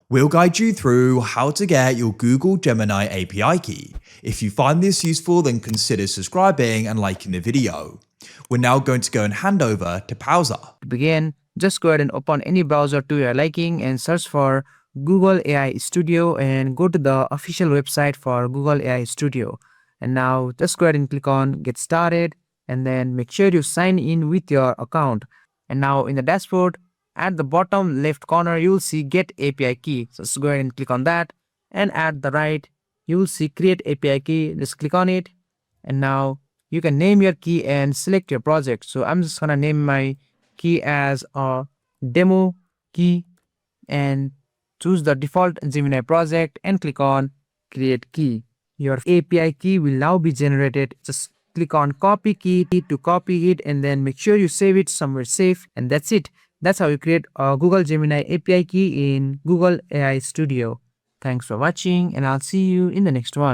We'll guide you through how to get your Google Gemini API key. If you find this useful, then consider subscribing and liking the video. We're now going to go and hand over to Pauser. To begin, just go ahead and open any browser to your liking and search for Google AI Studio and go to the official website for Google AI Studio. And now just go ahead and click on Get Started and then make sure you sign in with your account. And now in the dashboard, at the bottom left corner, you'll see Get API Key. So just go ahead and click on that. And at the right, you'll see Create API Key. Just click on it. And now you can name your key and select your project. So I'm just gonna name my key as a demo key and choose the default Gemini project and click on Create Key. Your API key will now be generated. Just click on Copy Key to copy it and then make sure you save it somewhere safe, and that's it. That's how you create a Google Gemini API key in Google AI Studio. Thanks for watching and I'll see you in the next one.